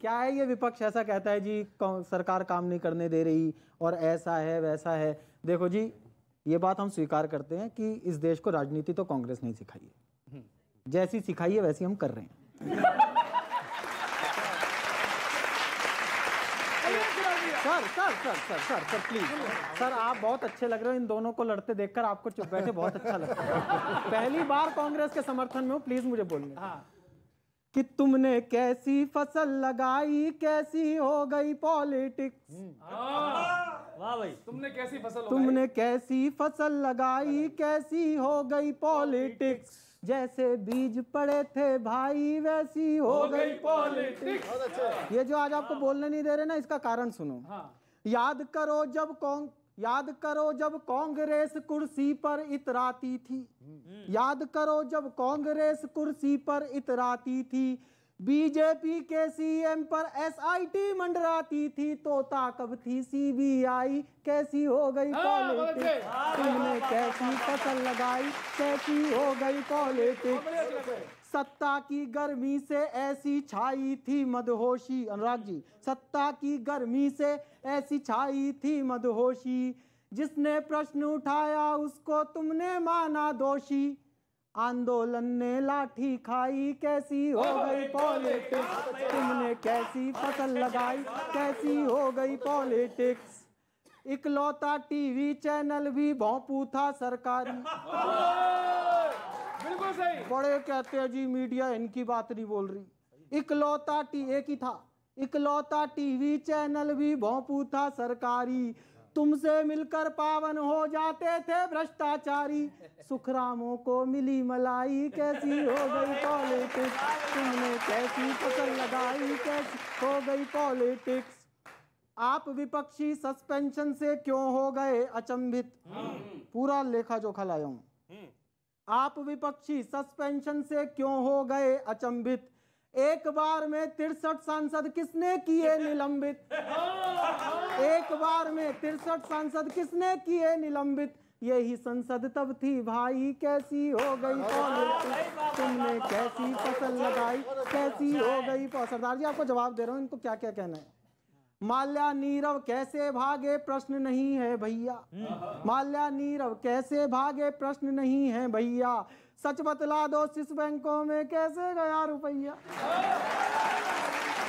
क्या है ये विपक्ष ऐसा कहता है जी सरकार काम नहीं करने दे रही और ऐसा है वैसा है। देखो जी, ये बात हम स्वीकार करते हैं कि इस देश को राजनीति तो कांग्रेस नहीं सिखाई है, जैसी सिखाई है वैसी हम कर रहे हैं। सर प्लीज सर, आप बहुत अच्छे लग रहे हो, इन दोनों को लड़ते देखकर आपको चुप बैठे बहुत अच्छा लगता है। पहली बार कांग्रेस के समर्थन में हो, प्लीज मुझे बोलने। हाँ। कि तुमने कैसी फसल लगाई, कैसी हो गई पॉलिटिक्स। वाह भाई, तुमने कैसी फसल लगाई, कैसी हो गई पॉलिटिक्स। जैसे बीज पड़े थे भाई, वैसी हो गई पॉलिटिक्स। ये जो आज आपको बोलने नहीं दे रहे ना, इसका कारण सुनो। हाँ। याद करो जब कांग्रेस कुर्सी पर इतराती थी। याद करो जब कांग्रेस कुर्सी पर इतराती थी, बीजेपी के सीएम पर एसआईटी मंडराती थी। तोता कब थी सीबीआई, कैसी हो गई पॉलिटिक्स। तुमने कैसी फसल लगाई, कैसी हो गई पॉलिटिक्स। सत्ता की गर्मी से ऐसी छाई थी मदहोशी। अनुराग जी, सत्ता की गर्मी से ऐसी छाई थी मदहोशी। जिसने प्रश्न उठाया उसको तुमने माना दोषी। आंदोलन ने लाठी खाई, कैसी हो गई पॉलिटिक्स। तुमने कैसी फसल लगाई, कैसी हो गई पॉलिटिक्स। इकलौता टीवी चैनल भी भौंपू था सरकारी। बिल्कुल सही। बड़े कहते हैं जी मीडिया इनकी बात नहीं बोल रही। इकलौता टीवी चैनल भी भौंपू था सरकारी। तुमसे मिलकर पावन हो जाते थे भ्रष्टाचारी। सुखरामों को मिली मलाई, कैसी हो गई पॉलिटिक्स। तुमने कैसी फसल लगाई, कैसी हो गई पॉलिटिक्स। आप विपक्षी सस्पेंशन से क्यों हो गए अचंभित। पूरा लेखा जोखा लाया हूं। आप विपक्षी सस्पेंशन से क्यों हो गए अचंभित। एक बार में 63 सांसद किसने किए निलंबित। एक बार में 63 सांसद किसने किए निलंबित। यही संसद तब थी भाई, कैसी हो गई पॉलिटिक्स। तुमने कैसी फसल लगाई, कैसी हो गई। सरदार जी आपको जवाब दे रहा हूं, इनको क्या क्या कहना है। माल्या नीरव कैसे भागे प्रश्न नहीं है भैया। माल्या नीरव कैसे भागे प्रश्न नहीं है भैया। सच बतला दो स्विस बैंकों में कैसे गया रुपया।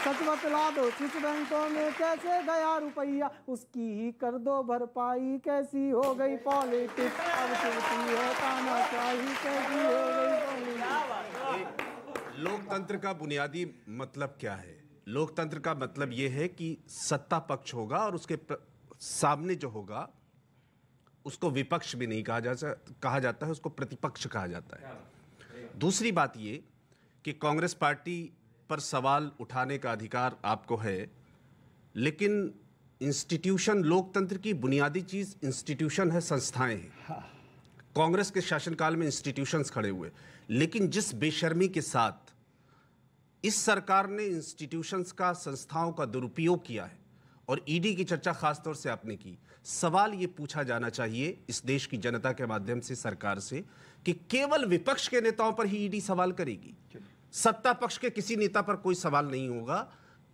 सच बतला दो स्विस बैंकों में कैसे गया रुपया। उसकी ही कर दो भरपाई, कैसी हो गई पॉलिटिक्स। अब चलती है तानाशाही, कैसी हो गई पॉलिटिक्स। लोकतंत्र का बुनियादी मतलब क्या है। लोकतंत्र का मतलब यह है कि सत्ता पक्ष होगा और उसके सामने जो होगा उसको विपक्ष भी नहीं कहा जाता है, उसको प्रतिपक्ष कहा जाता है। दूसरी बात ये कि कांग्रेस पार्टी पर सवाल उठाने का अधिकार आपको है, लेकिन इंस्टीट्यूशन, लोकतंत्र की बुनियादी चीज इंस्टीट्यूशन है, संस्थाएं हैं। कांग्रेस के शासनकाल में इंस्टीट्यूशंस खड़े हुए, लेकिन जिस बेशर्मी के साथ इस सरकार ने इंस्टीट्यूशंस का, संस्थाओं का दुरुपयोग किया है, और ईडी की चर्चा खासतौर से आपने की, सवाल ये पूछा जाना चाहिए इस देश की जनता के माध्यम से सरकार से कि केवल विपक्ष के नेताओं पर ही ईडी सवाल करेगी, सत्ता पक्ष के किसी नेता पर कोई सवाल नहीं होगा।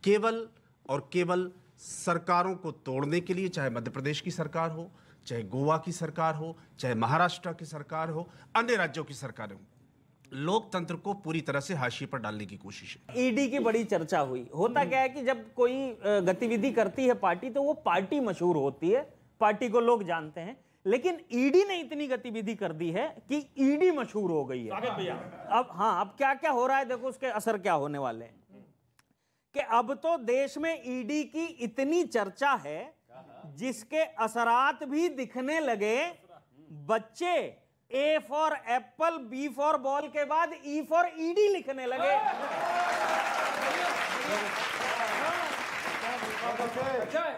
केवल और केवल सरकारों को तोड़ने के लिए, चाहे मध्य प्रदेश की सरकार हो, चाहे गोवा की सरकार हो, चाहे महाराष्ट्र की सरकार हो, अन्य राज्यों की सरकारें हो, लोकतंत्र को पूरी तरह से हाशिए पर डालने की कोशिश है। ईडी की बड़ी चर्चा हुई। होता क्या है कि जब कोई गतिविधि करती है पार्टी, तो वो पार्टी मशहूर होती है, पार्टी को लोग जानते हैं। लेकिन ईडी ने इतनी गतिविधि कर दी है कि ईडी मशहूर हो गई है। अब क्या क्या हो रहा है देखो, उसके असर क्या होने वाले हैं कि अब तो देश में ईडी की इतनी चर्चा है जिसके असरात भी दिखने लगे। बच्चे A for apple, B for ball के बाद ई फॉर ईडी लिखने लगे।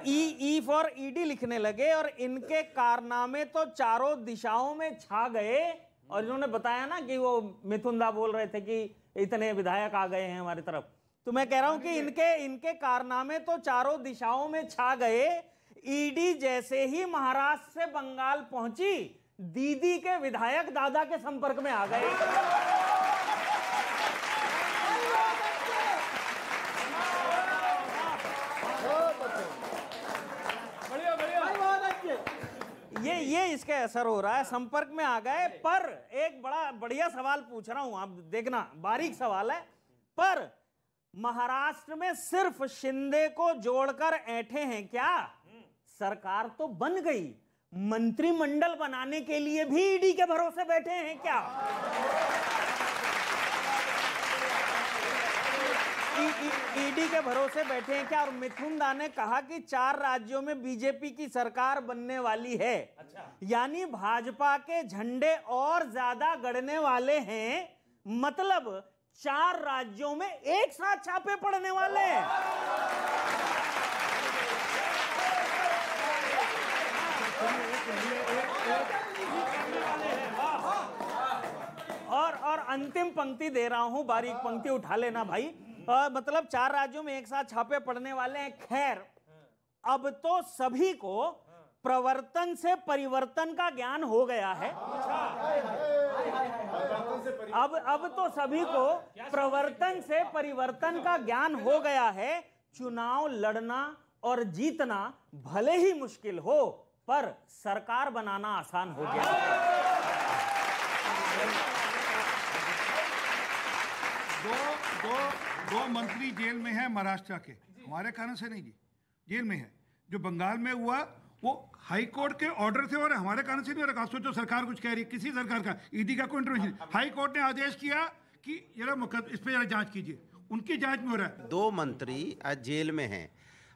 ई फॉर ईडी लिखने लगे और इनके कारनामे तो चारों दिशाओं में छा गए। और इन्होंने बताया ना कि वो मिथुन दा बोल रहे थे कि इतने विधायक आ गए हैं हमारी तरफ, तो मैं कह रहा हूं कि इनके कारनामे तो चारों दिशाओं में छा गए। ईडी जैसे ही महाराष्ट्र से बंगाल पहुंची, दीदी के विधायक दादा के संपर्क में आ गए। ये इसके असर हो रहा है, संपर्क में आ गए। पर एक बड़ा बढ़िया सवाल पूछ रहा हूं, आप देखना, बारीक सवाल है। पर महाराष्ट्र में सिर्फ शिंदे को जोड़कर ऐंठे हैं क्या? सरकार तो बन गई, मंत्रिमंडल बनाने के लिए भी ईडी के भरोसे बैठे हैं क्या? ईडी के भरोसे बैठे हैं क्या? और मिथुन दा ने कहा कि 4 राज्यों में बीजेपी की सरकार बनने वाली है। यानी भाजपा के झंडे और ज्यादा गड़ने वाले हैं, मतलब 4 राज्यों में एक साथ छापे पड़ने वाले हैं। और अंतिम पंक्ति दे रहा हूं, बारीक पंक्ति उठा लेना भाई। मतलब 4 राज्यों में एक साथ छापे पड़ने वाले हैं। खैर, अब तो सभी को प्रवर्तन से परिवर्तन का ज्ञान हो गया है। अब तो सभी को प्रवर्तन से परिवर्तन का ज्ञान हो गया है। चुनाव लड़ना और जीतना भले ही मुश्किल हो, पर सरकार बनाना आसान हो गया है। दो मंत्री जेल में है महाराष्ट्र के, हमारे कारण से नहीं जी, जेल में है। जो बंगाल में हुआ वो हाई कोर्ट के ऑर्डर थे और हमारे कारण से नहीं हो रहा। सोचो सरकार कुछ कह रही है, किसी सरकार का, ईडी का कोई इंटरवेंशन। हाई कोर्ट ने आदेश किया कि जरा इस पे जरा जांच कीजिए, उनकी जांच में हो रहा है। 2 मंत्री आज जेल में हैं।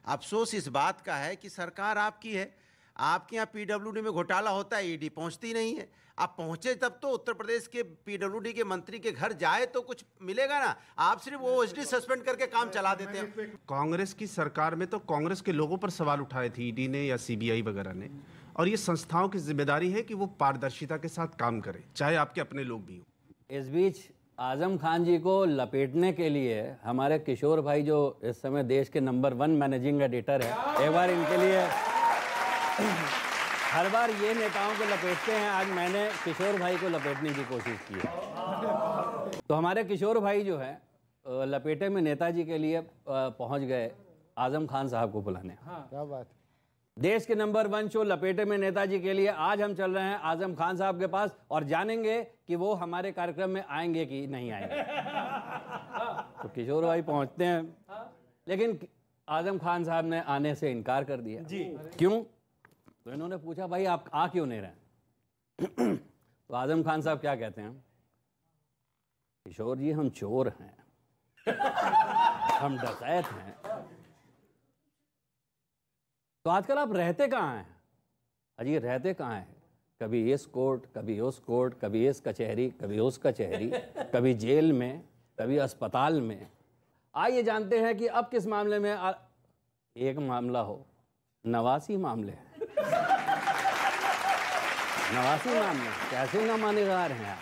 अफसोस इस बात का है कि सरकार आपकी है, आपके यहाँ पीडब्ल्यूडी में घोटाला होता है, ईडी पहुंचती नहीं है। आप पहुंचे तब तो उत्तर प्रदेश के पीडब्ल्यूडी के मंत्री के घर जाए तो कुछ मिलेगा ना। आप सिर्फ ओएसडी सस्पेंड करके काम चला देते हैं। कांग्रेस की सरकार में तो कांग्रेस के लोगों पर सवाल उठाए थे ईडी ने या सीबीआई वगैरह ने, और ये संस्थाओं की जिम्मेदारी है कि वो पारदर्शिता के साथ काम करें, चाहे आपके अपने लोग भी हों। इस बीच आजम खान जी को लपेटने के लिए हमारे किशोर भाई, जो इस समय देश के नंबर 1 मैनेजिंग एडिटर है, एक बार इनके लिए, हर बार ये नेताओं को लपेटते हैं, आज मैंने किशोर भाई को लपेटने की कोशिश की है। तो हमारे किशोर भाई जो है लपेटे में नेताजी के लिए पहुंच गए आजम खान साहब को बुलाने। क्या बात। देश के नंबर 1 शो लपेटे में नेताजी के लिए आज हम चल रहे हैं आजम खान साहब के पास और जानेंगे कि वो हमारे कार्यक्रम में आएंगे कि नहीं आएंगे। तो किशोर भाई पहुंचते हैं, लेकिन आजम खान साहब ने आने से इनकार कर दिया जी। क्यों? तो इन्होंने पूछा भाई आप आ क्यों नहीं रहे? तो आजम खान साहब क्या कहते हैं? किशोर जी हम चोर हैं, हम डकैत हैं। तो आजकल आप रहते कहाँ हैं? अजी रहते कहाँ हैं? कभी इस कोर्ट, कभी उस कोर्ट, कभी इस कचहरी, कभी उस कचहरी, कभी जेल में, कभी अस्पताल में। आइए जानते हैं कि अब किस मामले में एक मामला हो, 89 मामले हैं। 89 मामले, कैसे नामानिगार हैं आप?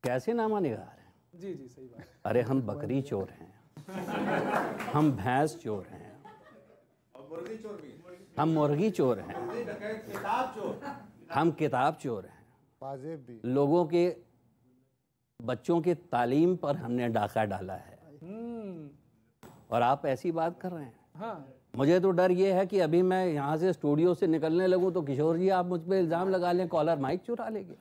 कैसे नामानिगार हैं? जी जी सही बात। अरे हम बकरी चोर हैं, हम भैंस चोर हैं, हम मुर्गी चोर हैं, हम किताब चोर हैं, लोगों के बच्चों की तालीम पर हमने डाका डाला है, और आप ऐसी बात कर रहे हैं। हाँ। मुझे तो डर ये है कि अभी मैं यहाँ से स्टूडियो से निकलने लगूं तो किशोर जी आप मुझ पे इल्जाम लगा लें कॉलर माइक चुरा लेंगे।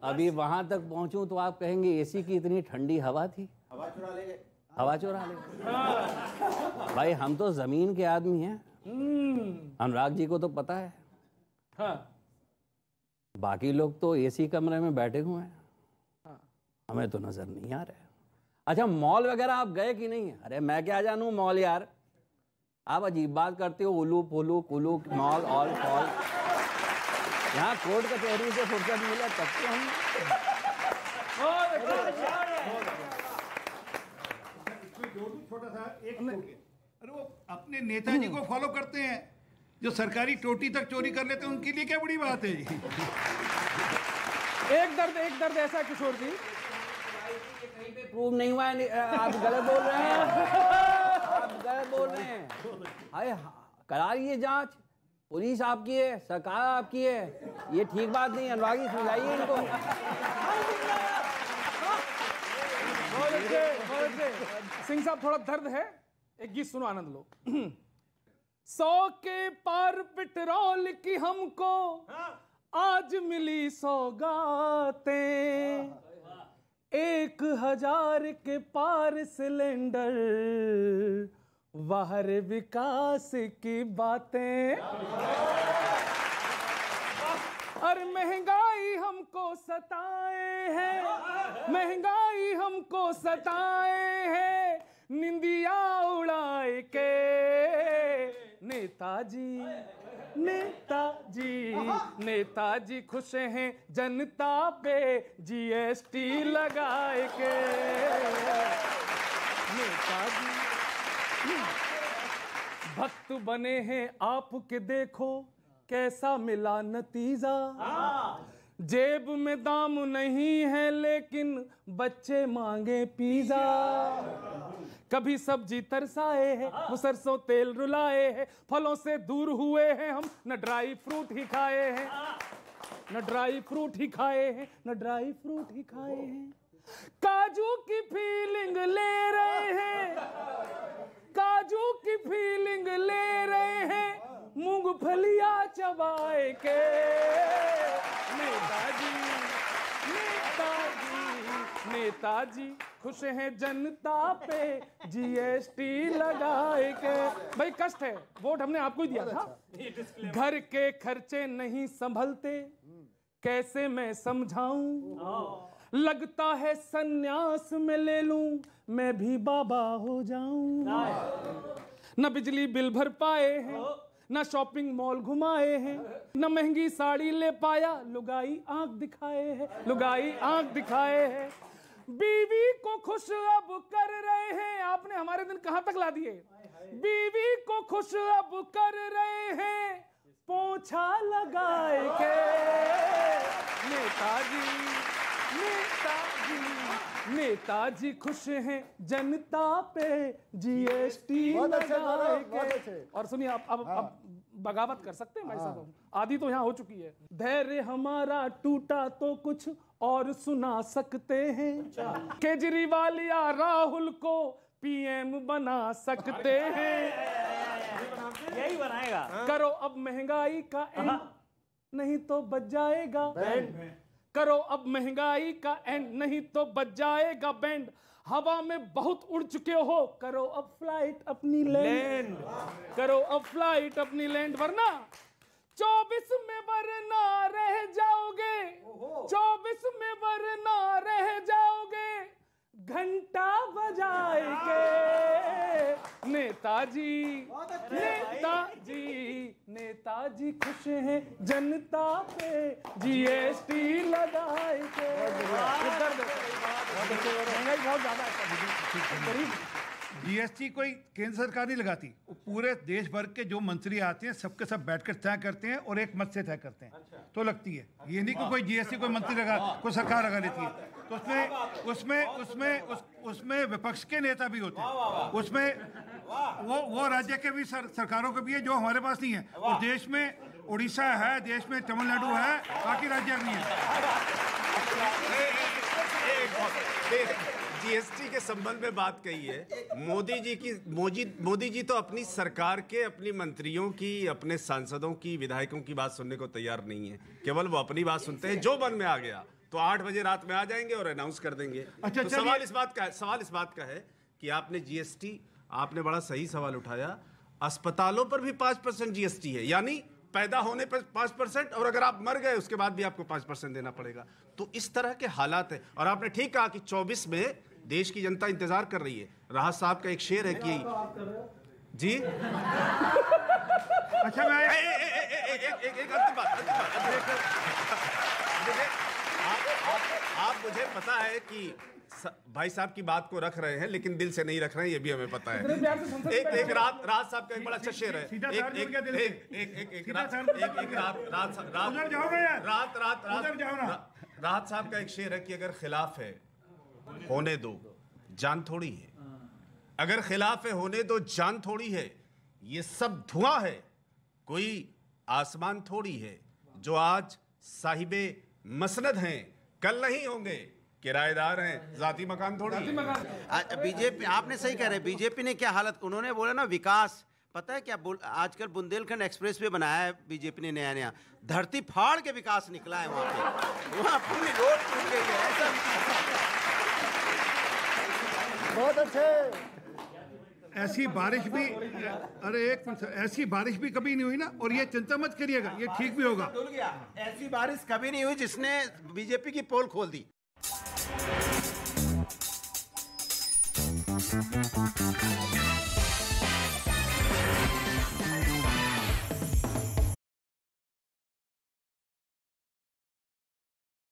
अभी वहां तक पहुंचूं तो आप कहेंगे एसी की इतनी ठंडी हवा थी, हवा चुरा ले गए। भाई हम तो जमीन के आदमी हैं। अनुराग जी को तो पता है। हाँ। बाकी लोग तो एसी कमरे में बैठे हुए हैं। हाँ। हमें तो नजर नहीं आ रहा है। अच्छा मॉल वगैरह आप गए कि नहीं? अरे मैं क्या जानूं मॉल यार, आप अजीब बात करते हो। उलू पुलू कुलू मॉल ऑल फॉल, यहाँ कोर्ट कचहरी से फुर्सत मिला तब तो हम छोटा सा एक अरे वो अपने नेताजी को फॉलो करते हैं, जो सरकारी टोटी तक चोरी कर लेते हैं, उनके लिए क्या बड़ी बात है जी। एक दर्द ऐसा किशोर जी कहीं पे प्रूव नहीं हुआ है। आप गलत बोल रहे हैं, आप गलत बोल रहे हैं। अरे कराइए जांच, पुलिस आपकी है, सरकार आपकी है, ये ठीक बात नहीं। अनुरागी समझाइए इनको। सिंह साहब थोड़ा दर्द है, एक गीत सुनो, आनंद लो। 100 के पार पेट्रोल की हमको आज मिली सौगातें, 1000 के पार सिलेंडर, बाहर विकास की बातें। और महंगाई हमको सताए है, महंगाई हमको सताए है, निंदिया उड़ाए के। नेताजी नेताजी नेताजी खुश हैं जनता पे जीएसटी लगाए के। नेताजी भक्त बने हैं आपके, देखो कैसा मिला नतीजा। जेब में दाम नहीं है लेकिन बच्चे मांगे पिज्जा। कभी सब्जी तरसाए हैं, वो सरसों तेल रुलाए हैं, फलों से दूर हुए हैं हम, न ड्राई फ्रूट ही खाए हैं, न ड्राई फ्रूट ही खाए हैं, न ड्राई फ्रूट ही खाए हैं। काजू की फीलिंग ले रहे हैं, काजू की फीलिंग ले रहे हैं, मूंगफलियां चबाए के। नेताजी नेताजी नेताजी खुश हैं जनता पे जीएसटी लगाए के। भाई कष्ट है, वोट हमने आपको ही दिया था। घर के खर्चे नहीं संभलते, कैसे मैं समझाऊं, लगता है सन्यास में ले लूं, मैं भी बाबा हो जाऊं। न बिजली बिल भर पाए हैं, न शॉपिंग मॉल घुमाए हैं, न महंगी साड़ी ले पाया, लुगाई आंख दिखाए हैं, लुगाई आंख दिखाए हैं। बीवी को खुश अब कर रहे हैं, आपने हमारे दिन कहां तक ला दिए। बीवी को खुश अब कर रहे हैं, पोछा लगाए के। नेताजी नेताजी नेताजी खुश हैं जनता पे जीएसटी लगाए के। और सुनिए, अब बगावत कर सकते हैं भाई साहब, आदि तो यहाँ हो चुकी है। धैर्य हमारा टूटा तो कुछ और सुना सकते हैं, केजरीवाल या राहुल को पीएम बना सकते हैं। यही बनाएगा। करो अब महंगाई का एंड, नहीं तो बच जाएगा बैंड। करो अब महंगाई का एंड, नहीं तो बच जाएगा बैंड। हवा में बहुत उड़ चुके हो, करो अब फ्लाइट अपनी लैंड। करो अब फ्लाइट अपनी लैंड, वरना 24 में वरना रह जाओगे, 24 में वरना रह जाओगे, घंटा बजाए के। नेताजी नेताजी नेताजी खुश हैं जनता पे जीएसटी लगाए के। महंगाई बहुत ज्यादा है, जीएसटी कोई केंद्र सरकार नहीं लगाती, वो पूरे देश भर के जो मंत्री आते हैं सबके सब बैठकर तय करते हैं और एक मत से तय करते हैं। तो लगती है, ये नहीं कि कोई जीएसटी कोई मंत्री लगा, कोई सरकार लगा लेती है। तो उसमें विपक्ष के नेता भी होते हैं, उसमें वो राज्य के भी सरकारों के भी है जो हमारे पास नहीं है। और देश में उड़ीसा है, देश में तमिलनाडु है, बाकी राज्य नहीं है। जीएसटी के संबंध में बात कही है मोदी जी तो अपनी सरकार के, अपनी मंत्रियों की, अपने सांसदों की, विधायकों की बात सुनने को तैयार नहीं है। केवल वो अपनी बात सुनते हैं, जो मन में आ गया तो 8 बजे रात में आ जाएंगे और अनाउंस कर देंगे। अच्छा, तो सवाल इस बात का है कि आपने जीएसटी, आपने बड़ा सही सवाल उठाया, अस्पतालों पर भी 5% जीएसटी है, यानी पैदा होने पर 5%, और अगर आप मर गए उसके बाद भी आपको 5% देना पड़ेगा। तो इस तरह के हालात है। और आपने ठीक कहा कि 24 में देश की जनता इंतजार कर रही है। राहत साहब का एक शेर है कि जी अच्छा, मैं एक अंतिम बात आप मुझे पता है कि भाई साहब की बात को रख रहे हैं, लेकिन दिल से नहीं रख रहे हैं, ये भी हमें पता है। एक राहत साहब का एक बड़ा अच्छा शेर है। राहत साहब का एक शेर है कि अगर खिलाफ है होने दो, जान थोड़ी है। अगर खिलाफ है होने दो, जान थोड़ी है। ये सब धुआं है, कोई आसमान थोड़ी है। जो आज साहिबे मसनद हैं, कल नहीं होंगे। किराएदार हैं, जाती मकान थोड़ी। बीजेपी, आपने सही कह रहे, बीजेपी ने क्या हालत, उन्होंने बोला ना विकास, पता है क्या आजकल बुंदेलखंड एक्सप्रेस वे बनाया है बीजेपी ने नया, धरती फाड़ के विकास निकला है वहां पे, वहां पूरी रोड टूट गई है, ऐसा बहुत अच्छे। ऐसी बारिश भी, अरे एक मिनट, ऐसी बारिश भी कभी नहीं हुई ना, और ये चिंता मत करिएगा, ये ठीक भी होगा। ऐसी बारिश कभी नहीं हुई जिसने बीजेपी की पोल खोल दी।